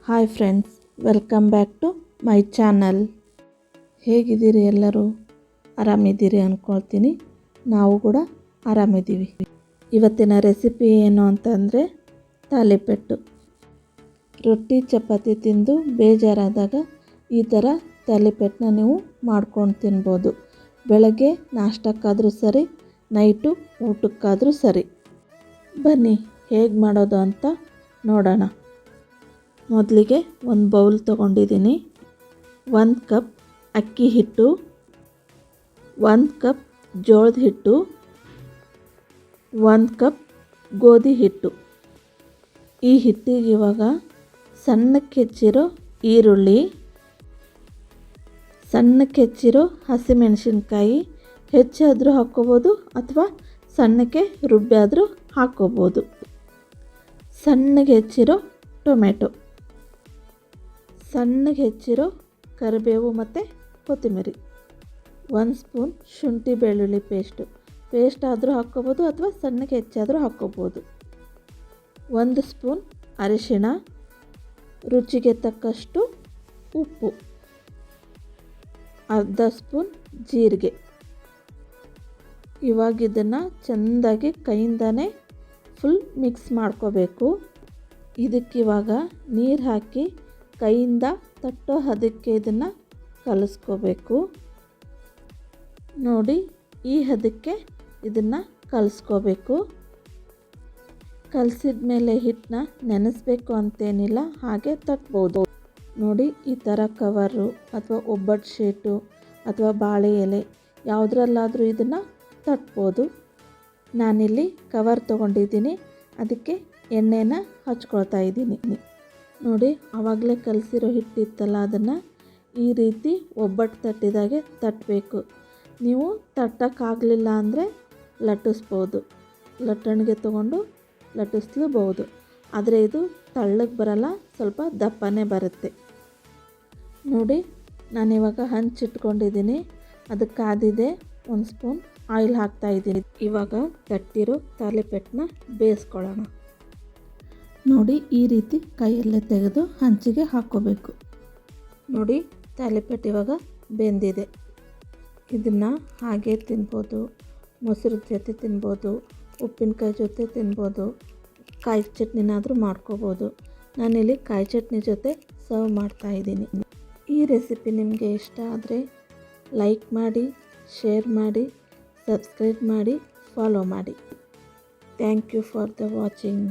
Hi friends, welcome back to my channel. ಹೇಗಿದ್ದೀರಿ ಎಲ್ಲರೂ? ಆರಾಮಿದ್ದೀರಿ ಅಂದ್ಕೊಳ್ತೀನಿ. ನಾವು ಕೂಡ ಆರಾಮಿದ್ದೀವಿ. ಇವತ್ತಿನ ರೆಸಿಪಿ ಏನು ಅಂತಂದರೆ ತಾಲಿಪೆಟ್ಟು. ರೊಟ್ಟಿ ಚಪಾತಿ ತಿಂದು ಬೇಜಾರಾದಾಗ ಈ ಥರ ತಾಲಿಪೆಟ್ಟನ್ನ ನೀವು ಮಾಡ್ಕೊಂಡು ತಿನ್ಬೋದು. ಬೆಳಗ್ಗೆ ನಾಷ್ಟಕ್ಕಾದರೂ ಸರಿ, ನೈಟು ಊಟಕ್ಕಾದರೂ ಸರಿ. ಬನ್ನಿ ಹೇಗೆ ಮಾಡೋದು ಅಂತ ನೋಡೋಣ. ಮೊದಲಿಗೆ ಒಂದು ಬೌಲ್ ತೊಗೊಂಡಿದ್ದೀನಿ. 1 ಕಪ್ ಅಕ್ಕಿ ಹಿಟ್ಟು, 1 ಕಪ್ ಜೋಳದ ಹಿಟ್ಟು, 1 ಕಪ್ ಗೋಧಿ ಹಿಟ್ಟು. ಈ ಹಿಟ್ಟಿಗೆ ಇವಾಗ ಸಣ್ಣಕ್ಕೆ ಹೆಚ್ಚಿರೋ ಈರುಳ್ಳಿ, ಸಣ್ಣಕ್ಕೆ ಹೆಚ್ಚಿರೋ ಹಸಿಮೆಣಸಿನ್ಕಾಯಿ, ಹೆಚ್ಚಾದರೂ ಹಾಕ್ಕೋಬೋದು ಅಥವಾ ಸಣ್ಣಕ್ಕೆ ರುಬ್ಬಿ ಆದರೂ ಹಾಕ್ಕೋಬೋದು. ಸಣ್ಣಗೆ ಹೆಚ್ಚಿರೋ ಟೊಮೆಟೊ, ಸಣ್ಣಗೆ ಹೆಚ್ಚಿರೋ ಕರಿಬೇವು ಮತ್ತು ಕೊತ್ತಂಬರಿ, 1 ಸ್ಪೂನ್ ಶುಂಠಿ ಬೆಳ್ಳುಳ್ಳಿ ಪೇಸ್ಟ್ ಆದರೂ ಹಾಕ್ಕೋಬೋದು ಅಥವಾ ಸಣ್ಣಗೆ ಹೆಚ್ಚಾದರೂ ಹಾಕ್ಕೋಬೋದು. 1 ಸ್ಪೂನ್ ಅರಿಶಿಣ, ರುಚಿಗೆ ತಕ್ಕಷ್ಟು ಉಪ್ಪು, ಅರ್ಧ ಸ್ಪೂನ್ ಜೀರಿಗೆ. ಇವಾಗ ಇದನ್ನು ಚೆಂದಾಗಿ ಕೈಯಿಂದನೇ ಫುಲ್ ಮಿಕ್ಸ್ ಮಾಡ್ಕೋಬೇಕು. ಇದಕ್ಕಿವಾಗ ನೀರು ಹಾಕಿ ಕೈಯಿಂದ ತಟ್ಟೋ ಹದಕ್ಕೆ ಇದನ್ನು ಕಲಿಸ್ಕೋಬೇಕು. ನೋಡಿ, ಈ ಹದಕ್ಕೆ ಇದನ್ನು ಕಲಿಸ್ಕೋಬೇಕು. ಕಲಸಿದ ಮೇಲೆ ಹಿಟ್ಟನ್ನ ನೆನೆಸ್ಬೇಕು ಅಂತೇನಿಲ್ಲ, ಹಾಗೆ ತಟ್ಬೋದು. ನೋಡಿ, ಈ ಥರ ಕವರು ಅಥವಾ ಒಬ್ಬಟ್ಟು ಶೀಟು ಅಥವಾ ಬಾಳೆ ಎಲೆ ಯಾವುದ್ರಲ್ಲಾದರೂ ಇದನ್ನು ತಟ್ಬೋದು. ನಾನಿಲ್ಲಿ ಕವರ್ ತೊಗೊಂಡಿದ್ದೀನಿ, ಅದಕ್ಕೆ ಎಣ್ಣೆನ ಹಚ್ಕೊಳ್ತಾ ಇದ್ದೀನಿ. ನೋಡಿ, ಆವಾಗಲೇ ಕಲಸಿರೋ ಹಿಟ್ಟಿತ್ತಲ್ಲ, ಅದನ್ನು ಈ ರೀತಿ ಒಬ್ಬಟ್ಟು ತಟ್ಟಿದಾಗೆ ತಟ್ಟಬೇಕು. ನೀವು ತಟ್ಟೋಕ್ಕಾಗಲಿಲ್ಲ ಅಂದರೆ ಲಟ್ಟಿಸ್ಬೋದು, ಲಟ್ಟಣಿಗೆ ತೊಗೊಂಡು ಲಟ್ಟಿಸ್ಲೂಬಹುದು. ಆದರೆ ಇದು ತಳ್ಳಗೆ ಬರಲ್ಲ, ಸ್ವಲ್ಪ ದಪ್ಪನೇ ಬರುತ್ತೆ. ನೋಡಿ, ನಾನಿವಾಗ ಹಂಚಿಟ್ಕೊಂಡಿದ್ದೀನಿ, ಅದಕ್ಕೆ ಕಾದಿದೆ. 1 ಸ್ಪೂನ್ ಆಯಿಲ್ ಹಾಕ್ತಾಯಿದ್ದೀನಿ. ಇವಾಗ ತಟ್ಟಿರೋ ತಾಲಿಪೆಟ್ಟನ್ನ ಬೇಯಿಸ್ಕೊಳ್ಳೋಣ. ನೋಡಿ, ಈ ರೀತಿ ಕೈಯಲ್ಲೇ ತೆಗೆದು ಹಂಚಿಗೆ ಹಾಕ್ಕೋಬೇಕು. ನೋಡಿ, ತಾಲಿಪೆಟ್ಟು ಇವಾಗ ಬೆಂದಿದೆ. ಇದನ್ನು ಹಾಗೆ ತಿನ್ಬೋದು, ಮೊಸರು ಜೊತೆ ತಿನ್ಬೋದು, ಉಪ್ಪಿನಕಾಯಿ ಜೊತೆ ತಿನ್ಬೋದು, ಕಾಯಿ ಚಟ್ನಿನಾದರೂ ಮಾಡ್ಕೋಬೋದು. ನಾನಿಲ್ಲಿ ಕಾಯಿ ಚಟ್ನಿ ಜೊತೆ ಸರ್ವ್ ಮಾಡ್ತಾಯಿದ್ದೀನಿ. ಈ ರೆಸಿಪಿ ನಿಮಗೆ ಇಷ್ಟ ಆದರೆ ಲೈಕ್ ಮಾಡಿ, ಶೇರ್ ಮಾಡಿ, ಸಬ್ಸ್ಕ್ರೈಬ್ ಮಾಡಿ, ಫಾಲೋ ಮಾಡಿ. Thank you for the watching.